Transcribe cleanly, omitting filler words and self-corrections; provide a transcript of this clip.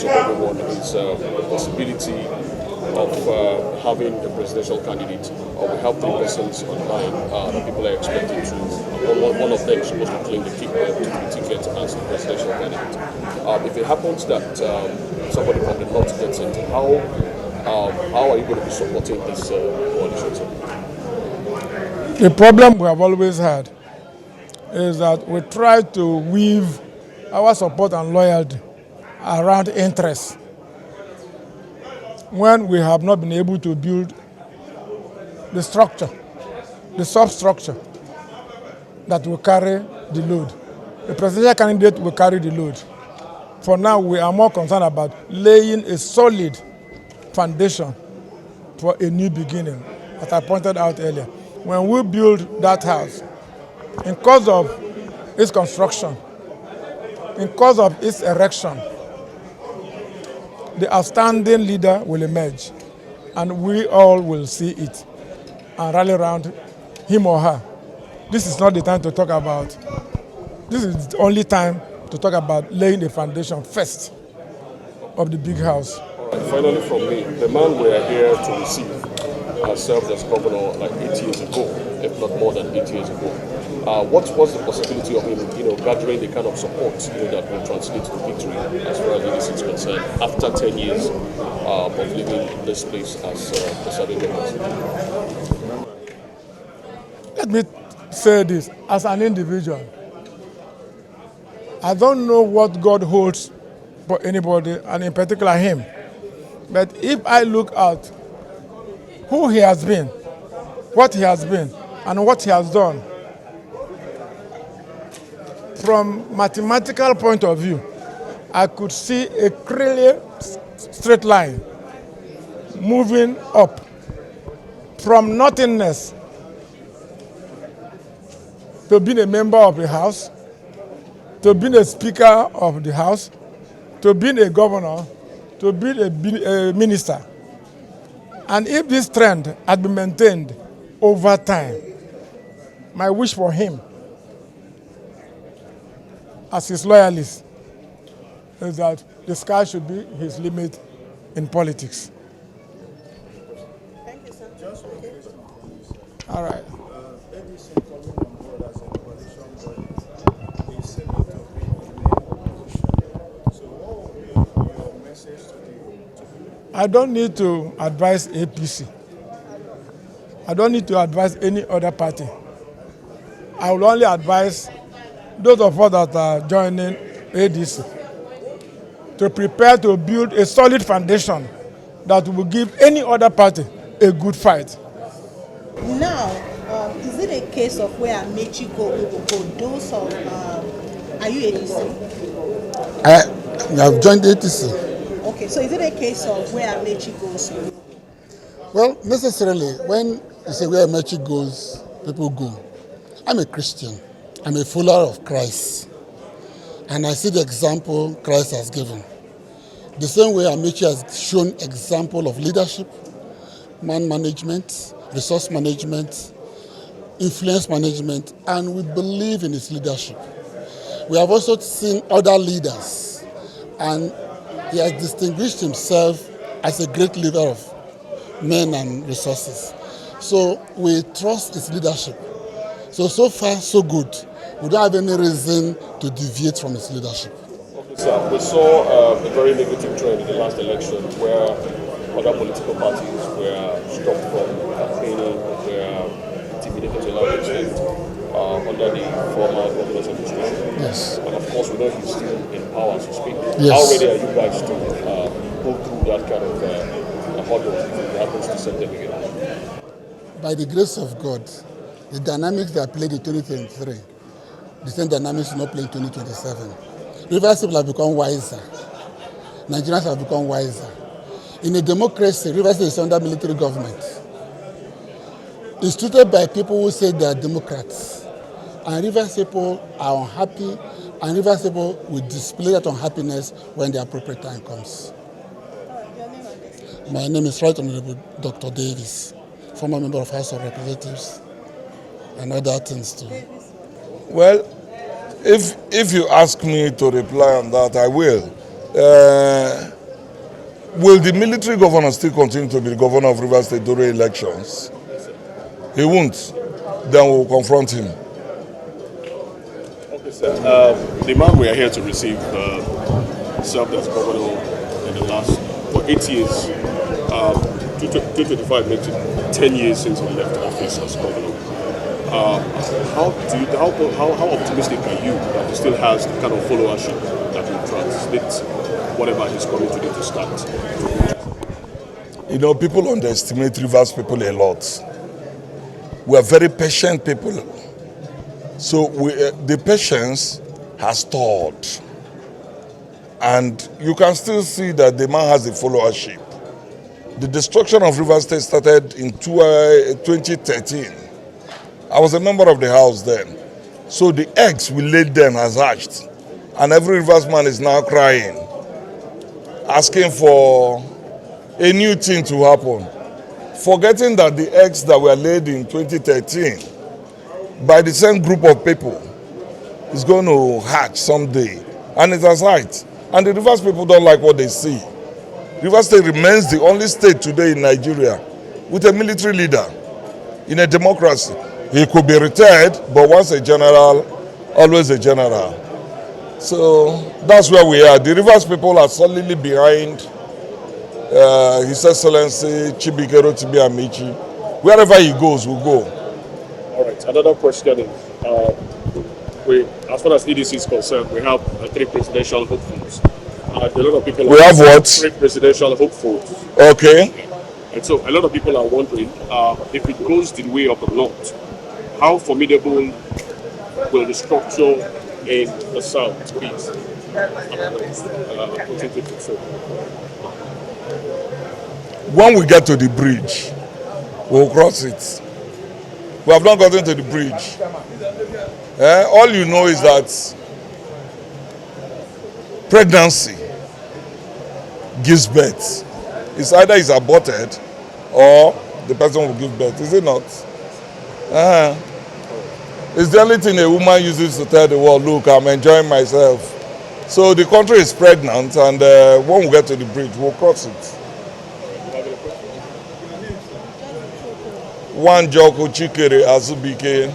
lips of everyone is the possibility of having a presidential candidate. We have 3 persons online that people are expecting to. One of them is supposed to claim the ticket as a presidential candidate. If it happens that somebody from the north gets it, how are you going to be supporting this coalition? The problem we have always had is that we try to weave our support and loyalty around interests when we have not been able to build the structure, the substructure that will carry the load. The presidential candidate will carry the load. For now, we are more concerned about laying a solid foundation for a new beginning, as I pointed out earlier. When we build that house, in course of its construction, in course of its erection, the outstanding leader will emerge, and we all will see it and rally around him or her. This is not the time to talk about, this is the only time to talk about laying the foundation first of the big house. All right, finally from me, the man we are here to receive served as governor like 8 years ago, if not more than 8 years ago. What was the possibility of him, gathering the kind of support, that will translate to victory as far as leadership is concerned after 10 years of living this place as presiding governor? Let me say this, as an individual, I don't know what God holds for anybody, and in particular him. But if I look at who he has been, what he has been, and what he has done, from mathematical point of view, I could see a clear straight line moving up from nothingness to being a member of the House, to being a Speaker of the House, to being a governor, to being a minister. And if this trend had been maintained over time, my wish for him, as his loyalist, is that the sky should be his limit in politics. Thank you, sir. All right. I don't need to advise APC. I don't need to advise any other party. I will only advise those of us that are joining ADC to prepare to build a solid foundation that will give any other party a good fight. Now, is it a case of where Amaechi go, we will go? Those of, are you ADC? I have joined ADC. Okay, so is it a case of where Amaechi goes? Well, necessarily, when you say where Amaechi goes, people go. I'm a Christian. I'm a follower of Christ. And I see the example Christ has given. The same way Amaechi has shown example of leadership, man management, resource management, influence management, and we believe in his leadership. We have also seen other leaders, and he has distinguished himself as a great leader of men and resources. So we trust his leadership. So far, so good. We don't have any reason to deviate from his leadership. Okay, sir. We saw a very negative trend in the last election where other political parties were stopped from campaigning, were intimidated to a large extent under the former governor's administration. Yes. And of course, we know he's still in power to speak. Yes. How ready are you guys to go through that kind of hurdle if it happens to set them again? By the grace of God, the dynamics that played in 2023, the same dynamics will not play in 2027. Rivers people have become wiser. Nigerians have become wiser. In a democracy, Rivers is under military government. It's treated by people who say they are Democrats. And Rivers people are unhappy, and Rivers people will display that unhappiness when the appropriate time comes. My name is Right Honorable Dr. Davis, former member of House of Representatives, and other things too. Well, if you ask me to reply on that, I will. Will the military governor still continue to be the governor of Rivers State during elections? He won't. Then we'll confront him. Okay, sir. The man we are here to receive served as governor in the last, for 8 years. 2025 makes it 10 years since he left office as governor. How optimistic are you that he still has the kind of followership that will translate whatever he's coming to do to start? You know, people underestimate Rivers people a lot. We are very patient people. So the patience has stalled. And you can still see that the man has a followership. The destruction of Rivers State started in 2013. I was a member of the House then. So the eggs we laid then has hatched. And every Rivers man is now crying, asking for a new thing to happen. Forgetting that the eggs that were laid in 2013 by the same group of people is going to hatch someday. And it has hatched. And the Rivers people don't like what they see. Rivers State remains the only state today in Nigeria with a military leader in a democracy. He could be retired, but once a general, always a general. So that's where we are. The Rivers people are solidly behind His Excellency Rotimi Amaechi. Wherever he goes, we'll go. All right. Another question is, as far as EDC is concerned, we have 3 presidential hopefuls. A lot of people. We have what? 3 presidential hopefuls. Okay. And so a lot of people are wondering if it goes the way of the North, how formidable will the structure in the South be? When we get to the bridge, we'll cross it. We have not gotten to the bridge. All you know is that pregnancy gives birth. It's either it's aborted or the person will give birth. Is it not? It's the only thing a woman uses to tell the world, look, I'm enjoying myself. So the country is pregnant, and when we get to the bridge, we'll cross it. One Joko Chikere Azubike.